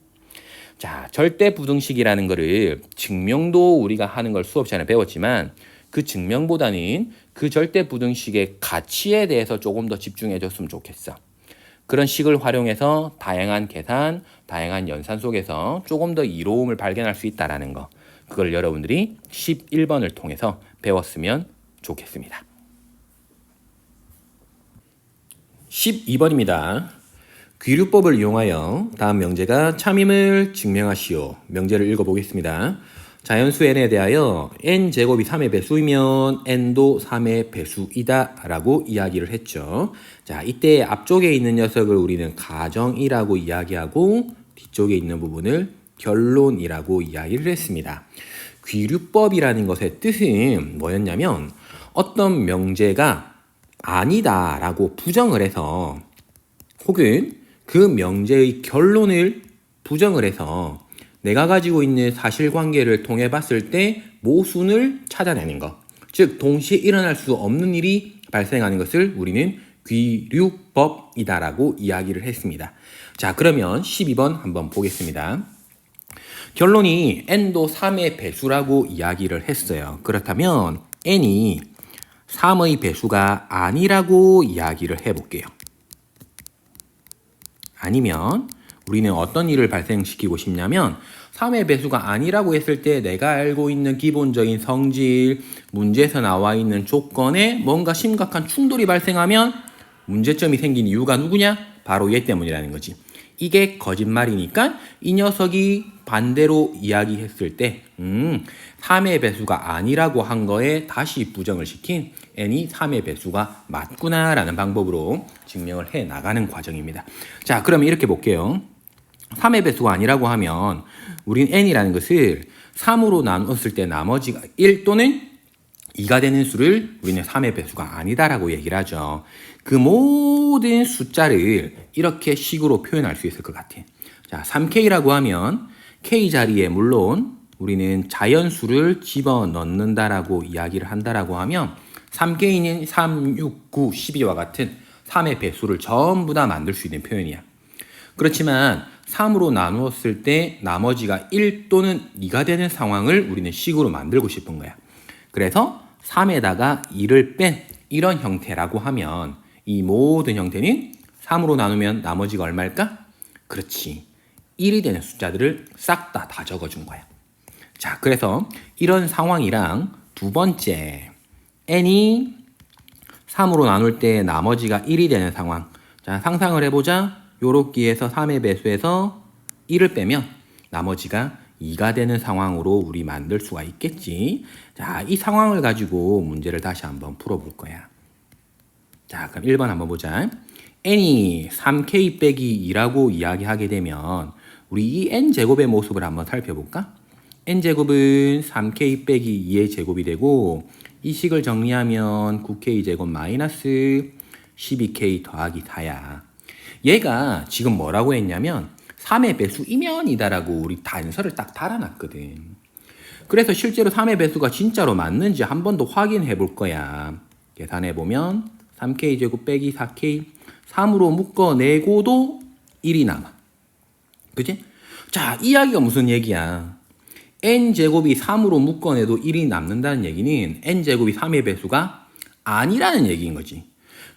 자, 절대 부등식이라는 거를 증명도 우리가 하는 걸 수업 시간에 배웠지만 그 증명보다는 그 절대 부등식의 가치에 대해서 조금 더 집중해 줬으면 좋겠어. 그런 식을 활용해서 다양한 계산, 다양한 연산 속에서 조금 더 이로움을 발견할 수 있다는 거. 그걸 여러분들이 11번을 통해서 배웠으면 좋겠습니다. 12번입니다. 귀류법을 이용하여 다음 명제가 참임을 증명하시오. 명제를 읽어보겠습니다. 자연수 n에 대하여 n제곱이 3의 배수이면 n도 3의 배수이다 라고 이야기를 했죠. 자, 이때 앞쪽에 있는 녀석을 우리는 가정이라고 이야기하고 뒤쪽에 있는 부분을 결론이라고 이야기를 했습니다. 귀류법이라는 것의 뜻은 뭐였냐면 어떤 명제가 아니다 라고 부정을 해서 혹은 그 명제의 결론을 부정을 해서 내가 가지고 있는 사실관계를 통해 봤을 때 모순을 찾아내는 것. 즉 동시에 일어날 수 없는 일이 발생하는 것을 우리는 귀류법이다라고 이야기를 했습니다. 자, 그러면 12번 한번 보겠습니다. 결론이 n도 3의 배수라고 이야기를 했어요. 그렇다면 n이 3의 배수가 아니라고 이야기를 해볼게요. 아니면 우리는 어떤 일을 발생시키고 싶냐면 3의 배수가 아니라고 했을 때 내가 알고 있는 기본적인 성질, 문제에서 나와 있는 조건에 뭔가 심각한 충돌이 발생하면 문제점이 생긴 이유가 누구냐? 바로 얘 때문이라는 거지. 이게 거짓말이니까 이 녀석이 반대로 이야기했을 때 3의 배수가 아니라고 한 거에 다시 부정을 시킨 n이 3의 배수가 맞구나 라는 방법으로 증명을 해 나가는 과정입니다. 자, 그러면 이렇게 볼게요. 3의 배수가 아니라고 하면 우린 n이라는 것을 3으로 나눴을 때 나머지가 1 또는 2가 되는 수를 우리는 3의 배수가 아니다라고 얘기를 하죠. 그 모든 숫자를 이렇게 식으로 표현할 수 있을 것 같아. 자, 3K라고 하면 K 자리에 물론 우리는 자연수를 집어넣는다라고 이야기를 한다라고 하면 3K는 3, 6, 9, 12와 같은 3의 배수를 전부 다 만들 수 있는 표현이야. 그렇지만 3으로 나누었을 때 나머지가 1 또는 2가 되는 상황을 우리는 식으로 만들고 싶은 거야. 그래서 3에다가 2를 뺀 이런 형태라고 하면 이 모든 형태는 3으로 나누면 나머지가 얼마일까? 그렇지. 1이 되는 숫자들을 싹 다 적어준 거야. 자, 그래서 이런 상황이랑 두 번째 n이 3으로 나눌 때 나머지가 1이 되는 상황. 자, 상상을 해보자. 요렇게해서 3의 배수에서 1을 빼면 나머지가 2가 되는 상황으로 우리 만들 수가 있겠지. 자, 이 상황을 가지고 문제를 다시 한번 풀어볼 거야. 자, 그럼 1번 한번 보자. n이 3k 빼기 2라고 이야기하게 되면 우리 이 n제곱의 모습을 한번 살펴볼까? n제곱은 3k 빼기 2의 제곱이 되고 이 식을 정리하면 9k 제곱 마이너스 12k 더하기 4야. 얘가 지금 뭐라고 했냐면 3의 배수이면 이다라고 우리 단서를 딱 달아놨거든. 그래서 실제로 3의 배수가 진짜로 맞는지 한 번 더 확인해 볼 거야. 계산해보면 3k제곱 빼기 4k 3으로 묶어내고도 1이 남아. 그치? 자, 이 이야기가 무슨 얘기야? n제곱이 3으로 묶어내도 1이 남는다는 얘기는 n제곱이 3의 배수가 아니라는 얘기인 거지.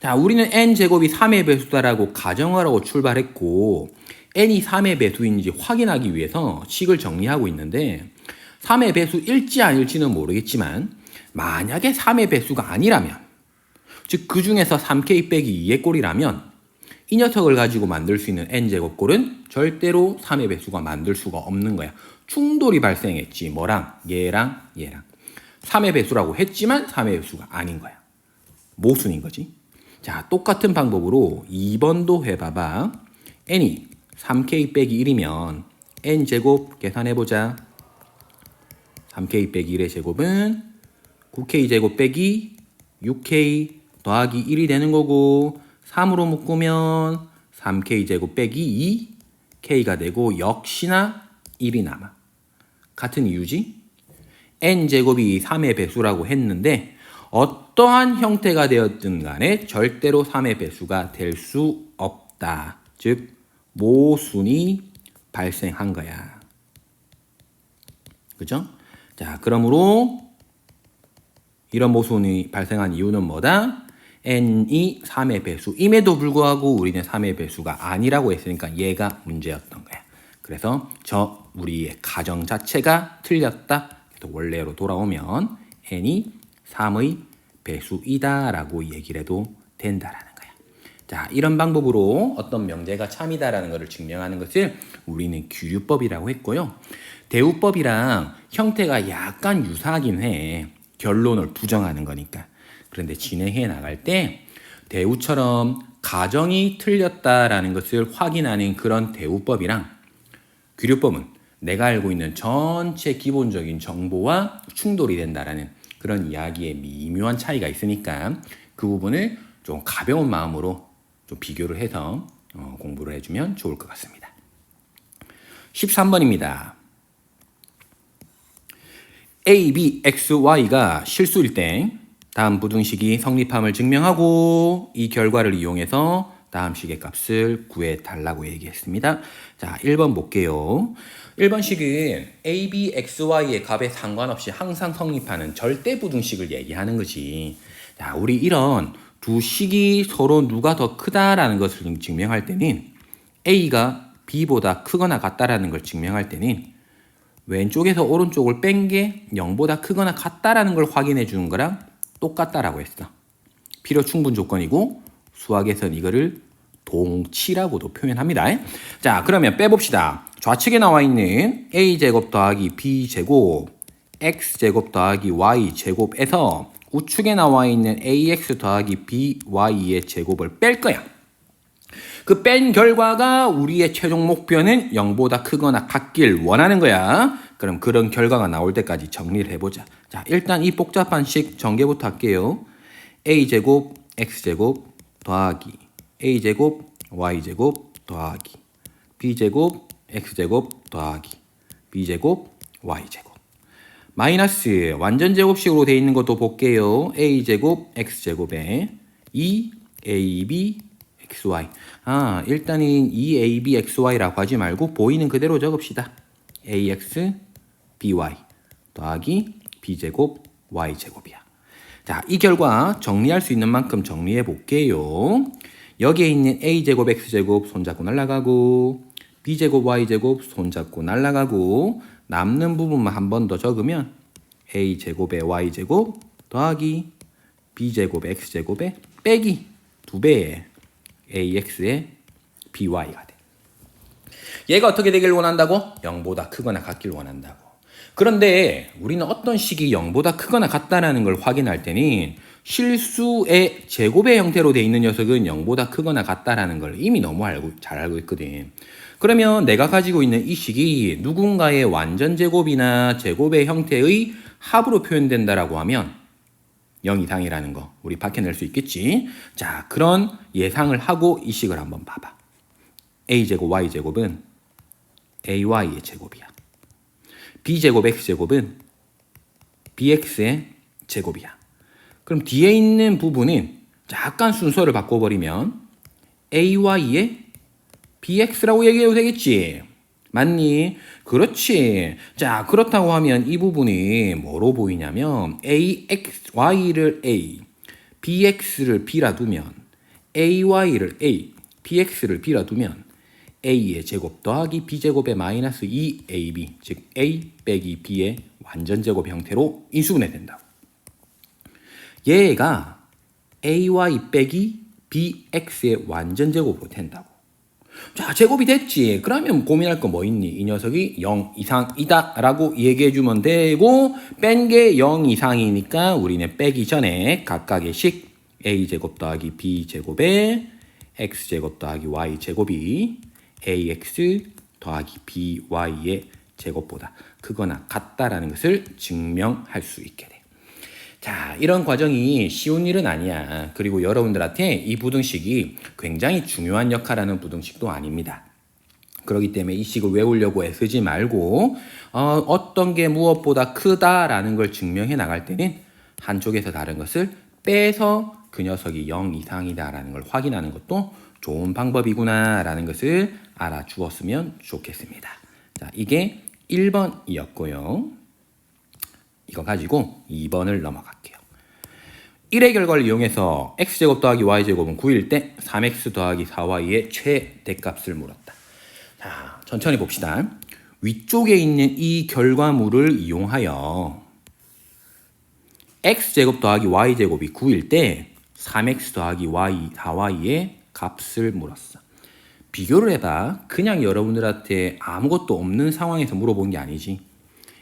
자, 우리는 n제곱이 3의 배수다라고 가정을 하고 출발했고 n이 3의 배수인지 확인하기 위해서 식을 정리하고 있는데 3의 배수일지 아닐지는 모르겠지만 만약에 3의 배수가 아니라면 즉 그 중에서 3k 빼기 2의 꼴이라면 이 녀석을 가지고 만들 수 있는 n제곱꼴은 절대로 3의 배수가 만들 수가 없는 거야. 충돌이 발생했지. 뭐랑? 얘랑 얘랑. 3의 배수라고 했지만 3의 배수가 아닌 거야. 모순인 거지. 자, 똑같은 방법으로 2번도 해봐봐. n이 3k 빼기 1이면 n제곱 계산해보자. 3k 빼기 1의 제곱은 9k 제곱 빼기 6k 더하기 1이 되는 거고 3으로 묶으면 3k 제곱 빼기 2k가 되고 역시나 1이 남아. 같은 이유지? n제곱이 3의 배수라고 했는데 어떠한 형태가 되었든 간에 절대로 3의 배수가 될 수 없다. 즉 모순이 발생한 거야. 그죠? 자, 그러므로 이런 모순이 발생한 이유는 뭐다? n이 3의 배수임에도 불구하고 우리는 3의 배수가 아니라고 했으니까 얘가 문제였던 거야. 그래서 우리의 가정 자체가 틀렸다. 원래로 돌아오면 n이 3의 배수이다라고 얘기를 해도 된다라는 거야. 자, 이런 방법으로 어떤 명제가 참이다라는 것을 증명하는 것을 우리는 규류법이라고 했고요. 대우법이랑 형태가 약간 유사하긴 해. 결론을 부정하는 거니까. 그런데 진행해 나갈 때 대우처럼 가정이 틀렸다라는 것을 확인하는 그런 대우법이랑 규류법은 내가 알고 있는 전체 기본적인 정보와 충돌이 된다라는 그런 이야기에 미묘한 차이가 있으니까 그 부분을 좀 가벼운 마음으로 좀 비교를 해서 공부를 해주면 좋을 것 같습니다. 13번입니다. A, B, X, Y가 실수일 때 다음 부등식이 성립함을 증명하고 이 결과를 이용해서 다음 식의 값을 구해달라고 얘기했습니다. 자, 1번 볼게요. 1번식은 A, B, X, Y의 값에 상관없이 항상 성립하는 절대 부등식을 얘기하는 거지. 자, 우리 이런 두 식이 서로 누가 더 크다라는 것을 증명할 때는 A가 B보다 크거나 같다라는 걸 증명할 때는 왼쪽에서 오른쪽을 뺀 게 0보다 크거나 같다라는 걸 확인해 주는 거랑 똑같다라고 했어. 필요 충분 조건이고 수학에서는 이거를 동치라고도 표현합니다. 자, 그러면 빼봅시다. 좌측에 나와 있는 a제곱 더하기 b제곱 x제곱 더하기 y제곱에서 우측에 나와 있는 ax 더하기 by의 제곱을 뺄 거야. 그 뺀 결과가 우리의 최종 목표는 0보다 크거나 같길 원하는 거야. 그럼 그런 결과가 나올 때까지 정리를 해보자. 자, 일단 이 복잡한 식 전개부터 할게요. a제곱 x제곱 더하기 a제곱 y제곱 더하기 b제곱 x제곱 더하기 b제곱 y제곱 마이너스 완전제곱식으로 되어 있는 것도 볼게요. a제곱 x제곱에 2ab xy. 일단은 2ab xy라고 하지 말고 보이는 그대로 적읍시다. ax by 더하기 b제곱 y제곱이야. 자, 이 결과 정리할 수 있는 만큼 정리해 볼게요. 여기에 있는 a제곱 x제곱 손잡고 날아가고 b제곱 y제곱 손잡고 날아가고 남는 부분만 한 번 더 적으면 a제곱에 y제곱 더하기 b제곱 x제곱에 빼기 2배에 ax에 by가 돼. 얘가 어떻게 되길 원한다고? 0보다 크거나 같길 원한다고. 그런데 우리는 어떤 식이 0보다 크거나 같다는 걸 확인할 때는 실수의 제곱의 형태로 되어 있는 녀석은 0보다 크거나 같다는 걸 이미 너무 잘 알고 있거든. 그러면 내가 가지고 있는 이 식이 누군가의 완전 제곱이나 제곱의 형태의 합으로 표현된다라고 하면 0 이상이라는 거 우리 밝혀낼 수 있겠지. 자, 그런 예상을 하고 이 식을 한번 봐봐. a제곱 y제곱은 ay의 제곱이야. b제곱 x제곱은 bx의 제곱이야. 그럼 뒤에 있는 부분은 약간 순서를 바꿔버리면 ay의 bx라고 얘기해도 되겠지. 맞니? 그렇지. 자, 그렇다고 하면 이 부분이 뭐로 보이냐면 y를 a, bx를 b라 두면 ay를 a, bx를 b라 두면 a의 제곱 더하기 b제곱의 마이너스 2ab, 즉 a 빼기 b의 완전제곱 형태로 인수분해 된다고. 얘가 ay 빼기 bx의 완전제곱으로 된다고. 자, 제곱이 됐지. 그러면 고민할 거 뭐 있니? 이 녀석이 0 이상이다 라고 얘기해주면 되고 뺀 게 0 이상이니까 우리는 빼기 전에 각각의 식 a제곱 더하기 b제곱에 x제곱 더하기 y제곱이 ax 더하기 by의 제곱보다 크거나 같다라는 것을 증명할 수 있게 돼. 자, 이런 과정이 쉬운 일은 아니야. 그리고 여러분들한테 이 부등식이 굉장히 중요한 역할을 하는 부등식도 아닙니다. 그렇기 때문에 이 식을 외우려고 애쓰지 말고 어떤 게 무엇보다 크다라는 걸 증명해 나갈 때는 한쪽에서 다른 것을 빼서 그 녀석이 0 이상이다라는 걸 확인하는 것도 좋은 방법이구나라는 것을 알아주었으면 좋겠습니다. 자, 이게 1번이었고요. 이거 가지고 2번을 넘어갈게요. 1의 결과를 이용해서 x제곱 더하기 y제곱은 9일 때 3x 더하기 4y의 최대값을 물었다. 자, 천천히 봅시다. 위쪽에 있는 이 결과물을 이용하여 x제곱 더하기 y제곱이 9일 때 3x 더하기 y, 4y의 값을 물었어. 비교를 해봐. 그냥 여러분들한테 아무것도 없는 상황에서 물어본 게 아니지.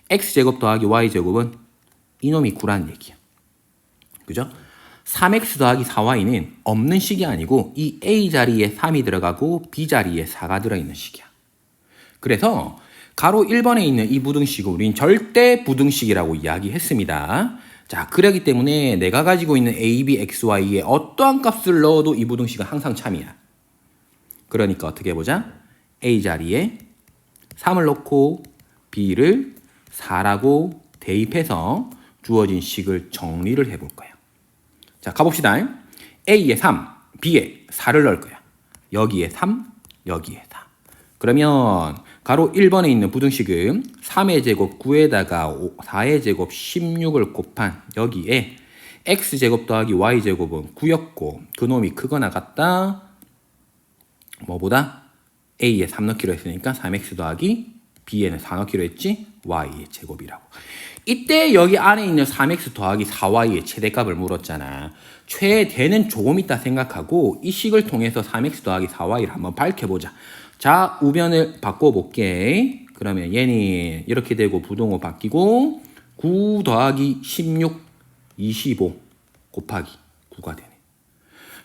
x제곱 더하기 y제곱은 이놈이 9란 얘기야. 그죠? 3x 더하기 4y는 없는 식이 아니고 이 a 자리에 3이 들어가고 b 자리에 4가 들어있는 식이야. 그래서 가로 1번에 있는 이 부등식을 우린 절대 부등식이라고 이야기했습니다. 자, 그렇기 때문에 내가 가지고 있는 a, b, x, y에 어떠한 값을 넣어도 이 부등식은 항상 참이야. 그러니까 어떻게 해보자. a 자리에 3을 넣고 b를 4라고 대입해서 주어진 식을 정리를 해볼 거야. 자, 가봅시다. a에 3, b에 4를 넣을 거야. 여기에 3, 여기에 4. 그러면 가로 1번에 있는 부등식은 3의 제곱 9에다가 4의 제곱 16을 곱한 여기에 x제곱 더하기 y제곱은 9였고 그놈이 크거나 같다. 뭐보다? a에 3 넣기로 했으니까 3x 더하기 b에는 4 넣기로 했지? y의 제곱이라고. 이때 여기 안에 있는 3x 더하기 4y의 최대값을 물었잖아. 최대는 조금 있다 생각하고 이 식을 통해서 3x 더하기 4y를 한번 밝혀보자. 자, 우변을 바꿔볼게. 그러면 얘는 이렇게 되고 부동호 바뀌고 9 더하기 16, 25 곱하기 9가 되네.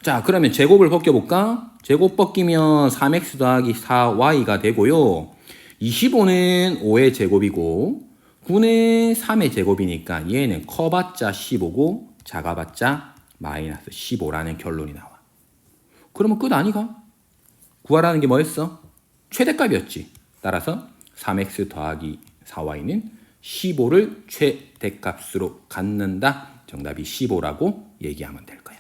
자, 그러면 제곱을 벗겨볼까? 제곱 벗기면 3x 더하기 4y가 되고요. 25는 5의 제곱이고 9는 3의 제곱이니까 얘는 커봤자 15고 작아봤자 마이너스 15라는 결론이 나와. 그러면 끝 아니가? 구하라는 게 뭐였어? 최대값이었지. 따라서 3x 더하기 4y는 15를 최대값으로 갖는다. 정답이 15라고 얘기하면 될 거야.